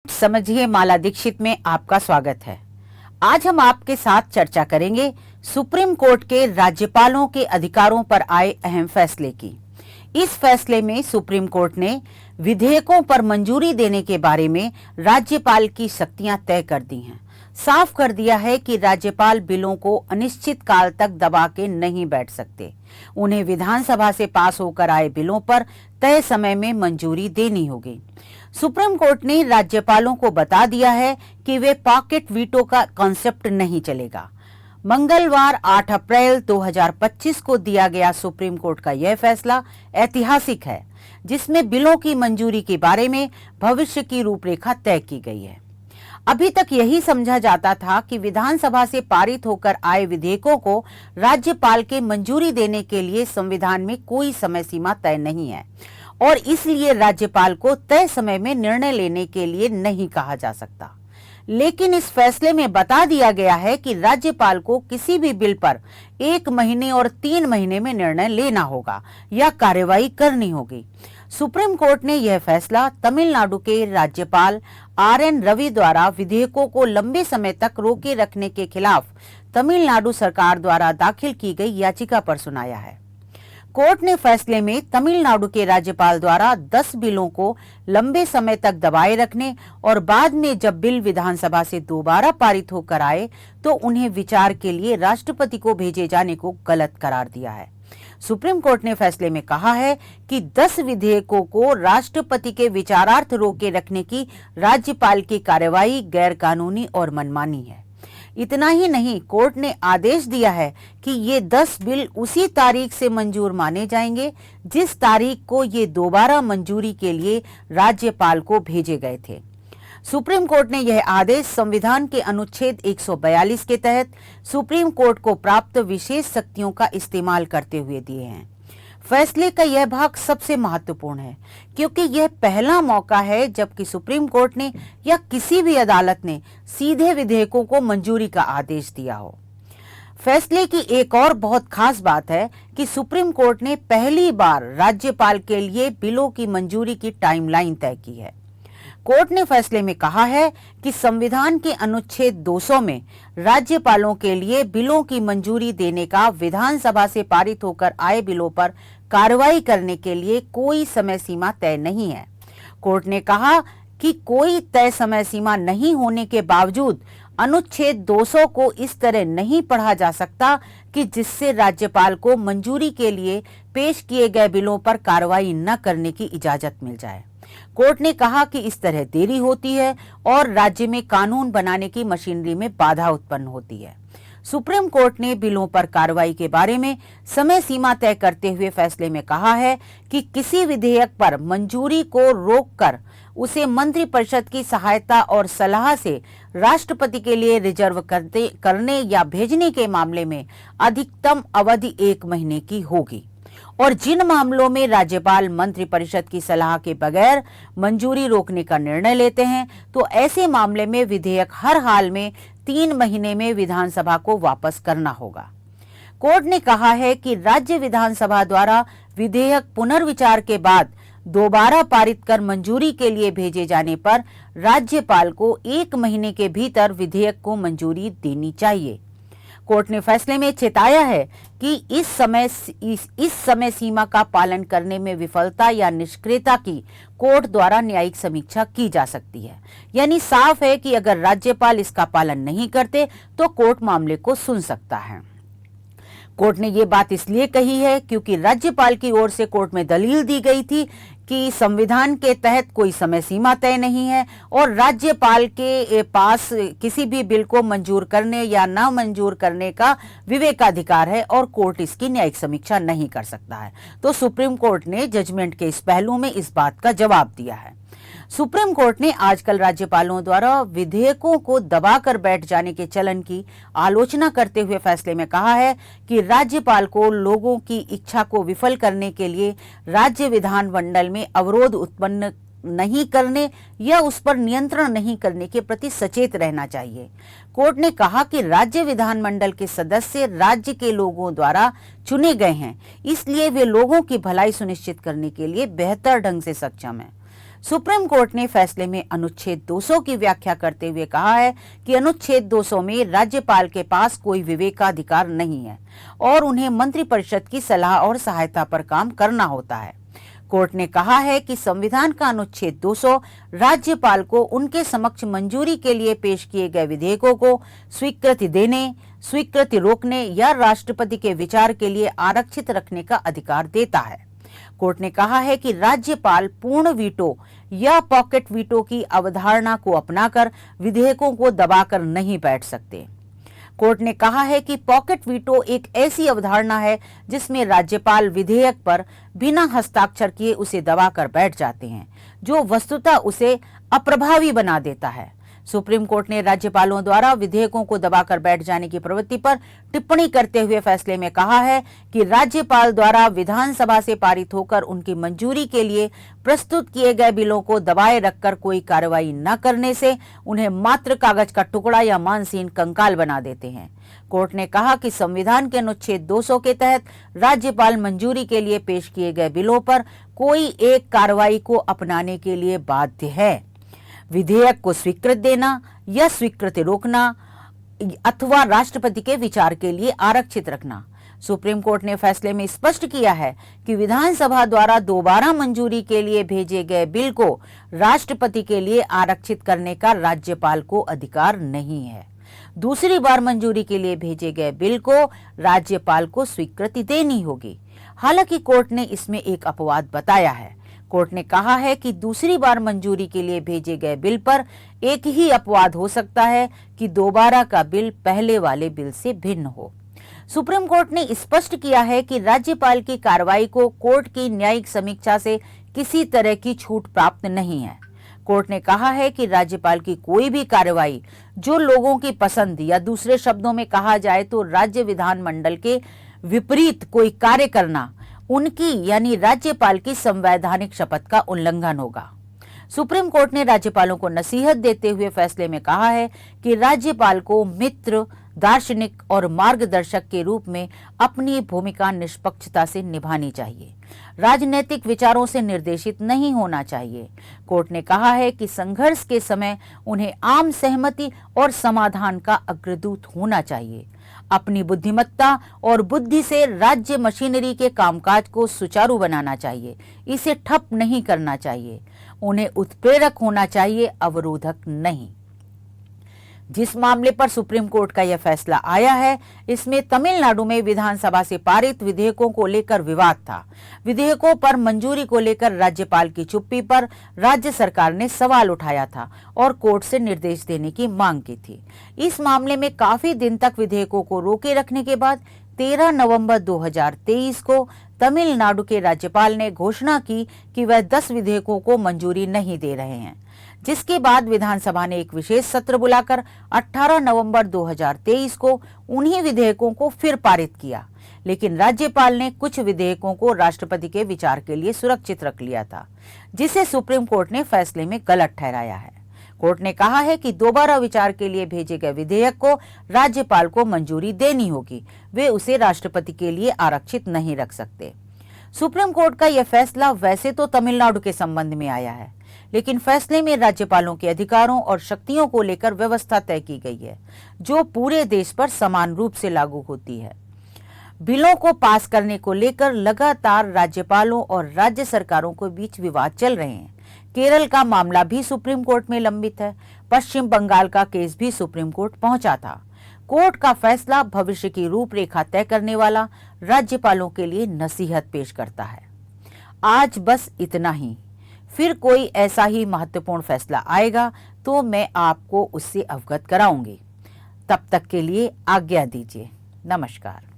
समझिए माला दीक्षित में आपका स्वागत है। आज हम आपके साथ चर्चा करेंगे सुप्रीम कोर्ट के राज्यपालों के अधिकारों पर आए अहम फैसले की। इस फैसले में सुप्रीम कोर्ट ने विधेयकों पर मंजूरी देने के बारे में राज्यपाल की शक्तियां तय कर दी हैं। साफ कर दिया है कि राज्यपाल बिलों को अनिश्चित काल तक दबा के नहीं बैठ सकते। उन्हें विधानसभा से पास होकर आए बिलों पर तय समय में मंजूरी देनी होगी। सुप्रीम कोर्ट ने राज्यपालों को बता दिया है कि वे पॉकेट वीटो का कॉन्सेप्ट नहीं चलेगा। मंगलवार 8 अप्रैल 2025 को दिया गया सुप्रीम कोर्ट का यह फैसला ऐतिहासिक है, जिसमें बिलों की मंजूरी के बारे में भविष्य की रूपरेखा तय की गई है। अभी तक यही समझा जाता था कि विधानसभा से पारित होकर आए विधेयकों को राज्यपाल के मंजूरी देने के लिए संविधान में कोई समय सीमा तय नहीं है और इसलिए राज्यपाल को तय समय में निर्णय लेने के लिए नहीं कहा जा सकता। लेकिन इस फैसले में बता दिया गया है कि राज्यपाल को किसी भी बिल पर 1 महीने और 3 महीने में निर्णय लेना होगा या कार्यवाही करनी होगी। सुप्रीम कोर्ट ने यह फैसला तमिलनाडु के राज्यपाल RN रवि द्वारा विधेयकों को लंबे समय तक रोके रखने के खिलाफ तमिलनाडु सरकार द्वारा दाखिल की गई याचिका पर सुनाया है। कोर्ट ने फैसले में तमिलनाडु के राज्यपाल द्वारा 10 बिलों को लंबे समय तक दबाए रखने और बाद में जब बिल विधानसभा से दोबारा पारित होकर आए तो उन्हें विचार के लिए राष्ट्रपति को भेजे जाने को गलत करार दिया है। सुप्रीम कोर्ट ने फैसले में कहा है कि 10 विधेयकों को राष्ट्रपति के विचारार्थ रोके रखने की राज्यपाल की कार्यवाही गैर कानूनी और मनमानी है। इतना ही नहीं, कोर्ट ने आदेश दिया है कि ये 10 बिल उसी तारीख से मंजूर माने जाएंगे जिस तारीख को ये दोबारा मंजूरी के लिए राज्यपाल को भेजे गए थे। सुप्रीम कोर्ट ने यह आदेश संविधान के अनुच्छेद 142 के तहत सुप्रीम कोर्ट को प्राप्त विशेष शक्तियों का इस्तेमाल करते हुए दिए हैं। फैसले का यह भाग सबसे महत्वपूर्ण है क्योंकि यह पहला मौका है जबकि सुप्रीम कोर्ट ने या किसी भी अदालत ने सीधे विधेयकों को मंजूरी का आदेश दिया हो। फैसले की एक और बहुत खास बात है कि सुप्रीम कोर्ट ने पहली बार राज्यपाल के लिए बिलों की मंजूरी की टाइमलाइन तय की है। कोर्ट ने फैसले में कहा है कि संविधान के अनुच्छेद 200 में राज्यपालों के लिए बिलों की मंजूरी देने का विधानसभा से पारित होकर आए बिलों पर कार्रवाई करने के लिए कोई समय सीमा तय नहीं है। कोर्ट ने कहा कि कोई तय समय सीमा नहीं होने के बावजूद अनुच्छेद 200 को इस तरह नहीं पढ़ा जा सकता कि जिससे राज्यपाल को मंजूरी के लिए पेश किए गए बिलों पर कार्रवाई न करने की इजाजत मिल जाए। कोर्ट ने कहा कि इस तरह देरी होती है और राज्य में कानून बनाने की मशीनरी में बाधा उत्पन्न होती है। सुप्रीम कोर्ट ने बिलों पर कार्रवाई के बारे में समय सीमा तय करते हुए फैसले में कहा है कि किसी विधेयक पर मंजूरी को रोककर उसे मंत्रिपरिषद की सहायता और सलाह से राष्ट्रपति के लिए रिजर्व करने या भेजने के मामले में अधिकतम अवधि 1 महीने की होगी और जिन मामलों में राज्यपाल मंत्रिपरिषद की सलाह के बगैर मंजूरी रोकने का निर्णय लेते हैं तो ऐसे मामले में विधेयक हर हाल में 3 महीने में विधानसभा को वापस करना होगा। कोर्ट ने कहा है कि राज्य विधानसभा द्वारा विधेयक पुनर्विचार के बाद दोबारा पारित कर मंजूरी के लिए भेजे जाने पर राज्यपाल को 1 महीने के भीतर विधेयक को मंजूरी देनी चाहिए। कोर्ट ने फैसले में चेताया है कि इस समय सीमा का पालन करने में विफलता या निष्क्रियता की कोर्ट द्वारा न्यायिक समीक्षा की जा सकती है। यानी साफ है कि अगर राज्यपाल इसका पालन नहीं करते तो कोर्ट मामले को सुन सकता है। कोर्ट ने ये बात इसलिए कही है क्योंकि राज्यपाल की ओर से कोर्ट में दलील दी गई थी कि संविधान के तहत कोई समय सीमा तय नहीं है और राज्यपाल के पास किसी भी बिल को मंजूर करने या ना मंजूर करने का विवेकाधिकार है और कोर्ट इसकी न्यायिक समीक्षा नहीं कर सकता है। तो सुप्रीम कोर्ट ने जजमेंट के इस पहलू में इस बात का जवाब दिया है। सुप्रीम कोर्ट ने आजकल राज्यपालों द्वारा विधेयकों को दबाकर बैठ जाने के चलन की आलोचना करते हुए फैसले में कहा है कि राज्यपाल को लोगों की इच्छा को विफल करने के लिए राज्य विधानमंडल में अवरोध उत्पन्न नहीं करने या उस पर नियंत्रण नहीं करने के प्रति सचेत रहना चाहिए। कोर्ट ने कहा कि राज्य विधानमंडल के सदस्य राज्य के लोगों द्वारा चुने गए हैं, इसलिए वे लोगों की भलाई सुनिश्चित करने के लिए बेहतर ढंग से सक्षम हैं। सुप्रीम कोर्ट ने फैसले में अनुच्छेद 200 की व्याख्या करते हुए कहा है कि अनुच्छेद 200 में राज्यपाल के पास कोई विवेकाधिकार नहीं है और उन्हें मंत्रिपरिषद की सलाह और सहायता पर काम करना होता है। कोर्ट ने कहा है कि संविधान का अनुच्छेद 200 राज्यपाल को उनके समक्ष मंजूरी के लिए पेश किए गए विधेयकों को स्वीकृति देने, स्वीकृति रोकने या राष्ट्रपति के विचार के लिए आरक्षित रखने का अधिकार देता है। कोर्ट ने कहा है कि राज्यपाल पूर्ण वीटो या पॉकेट वीटो की अवधारणा को अपनाकर विधेयकों को दबाकर नहीं बैठ सकते। कोर्ट ने कहा है कि पॉकेट वीटो एक ऐसी अवधारणा है जिसमें राज्यपाल विधेयक पर बिना हस्ताक्षर किए उसे दबाकर बैठ जाते हैं, जो वस्तुतः उसे अप्रभावी बना देता है। सुप्रीम कोर्ट ने राज्यपालों द्वारा विधेयकों को दबाकर बैठ जाने की प्रवृत्ति पर टिप्पणी करते हुए फैसले में कहा है कि राज्यपाल द्वारा विधानसभा से पारित होकर उनकी मंजूरी के लिए प्रस्तुत किए गए बिलों को दबाए रखकर कोई कार्रवाई न करने से उन्हें मात्र कागज का टुकड़ा या मांसहीन कंकाल बना देते हैं। कोर्ट ने कहा कि संविधान के अनुच्छेद 200 के तहत राज्यपाल मंजूरी के लिए पेश किए गए बिलों पर कोई एक कार्रवाई को अपनाने के लिए बाध्य है। विधेयक को स्वीकृत देना या स्वीकृति रोकना अथवा राष्ट्रपति के विचार के लिए आरक्षित रखना। सुप्रीम कोर्ट ने फैसले में स्पष्ट किया है कि विधानसभा द्वारा दोबारा मंजूरी के लिए भेजे गए बिल को राष्ट्रपति के लिए आरक्षित करने का राज्यपाल को अधिकार नहीं है। दूसरी बार मंजूरी के लिए भेजे गए बिल को राज्यपाल को स्वीकृति देनी होगी। हालांकि कोर्ट ने इसमें एक अपवाद बताया है। कोर्ट ने कहा है कि दूसरी बार मंजूरी के लिए भेजे गए बिल पर एक ही अपवाद हो सकता है कि दोबारा का बिल पहले वाले बिल से भिन्न हो। सुप्रीम कोर्ट ने स्पष्ट किया है कि राज्यपाल की कार्रवाई को कोर्ट की न्यायिक समीक्षा से किसी तरह की छूट प्राप्त नहीं है। कोर्ट ने कहा है कि राज्यपाल की कोई भी कार्रवाई जो लोगों की पसंद या दूसरे शब्दों में कहा जाए तो राज्य विधानमंडल के विपरीत कोई कार्य करना उनकी यानी राज्यपाल की संवैधानिक शपथ का उल्लंघन होगा। सुप्रीम कोर्ट ने राज्यपालों को नसीहत देते हुए फैसले में कहा है कि राज्यपाल को मित्र, दार्शनिक और मार्गदर्शक के रूप में अपनी भूमिका निष्पक्षता से निभानी चाहिए, राजनीतिक विचारों से निर्देशित नहीं होना चाहिए। कोर्ट ने कहा है कि संघर्ष के समय उन्हें आम सहमति और समाधान का अग्रदूत होना चाहिए। अपनी बुद्धिमत्ता और बुद्धि से राज्य मशीनरी के कामकाज को सुचारू बनाना चाहिए, इसे ठप नहीं करना चाहिए। उन्हें उत्प्रेरक होना चाहिए, अवरोधक नहीं। जिस मामले पर सुप्रीम कोर्ट का यह फैसला आया है, इसमें तमिलनाडु में विधानसभा से पारित विधेयकों को लेकर विवाद था। विधेयकों पर मंजूरी को लेकर राज्यपाल की चुप्पी पर राज्य सरकार ने सवाल उठाया था और कोर्ट से निर्देश देने की मांग की थी। इस मामले में काफी दिन तक विधेयकों को रोके रखने के बाद 13 नवंबर 2023 को तमिलनाडु के राज्यपाल ने घोषणा की कि वह 10 विधेयकों को मंजूरी नहीं दे रहे हैं, जिसके बाद विधानसभा ने एक विशेष सत्र बुलाकर 18 नवंबर 2023 को उन्हीं विधेयकों को फिर पारित किया। लेकिन राज्यपाल ने कुछ विधेयकों को राष्ट्रपति के विचार के लिए सुरक्षित रख लिया था, जिसे सुप्रीम कोर्ट ने फैसले में गलत ठहराया है। कोर्ट ने कहा है कि दोबारा विचार के लिए भेजे गए विधेयक को राज्यपाल को मंजूरी देनी होगी, वे उसे राष्ट्रपति के लिए आरक्षित नहीं रख सकते। सुप्रीम कोर्ट का यह फैसला वैसे तो तमिलनाडु के संबंध में आया है, लेकिन फैसले में राज्यपालों के अधिकारों और शक्तियों को लेकर व्यवस्था तय की गई है, जो पूरे देश पर समान रूप से लागू होती है। बिलों को पास करने को लेकर लगातार राज्यपालों और राज्य सरकारों के बीच विवाद चल रहे हैं। केरल का मामला भी सुप्रीम कोर्ट में लंबित है। पश्चिम बंगाल का केस भी सुप्रीम कोर्ट पहुंचा था। कोर्ट का फैसला भविष्य की रूपरेखा तय करने वाला राज्यपालों के लिए नसीहत पेश करता है। आज बस इतना ही। फिर कोई ऐसा ही महत्वपूर्ण फैसला आएगा तो मैं आपको उससे अवगत कराऊंगी। तब तक के लिए आज्ञा दीजिए। नमस्कार।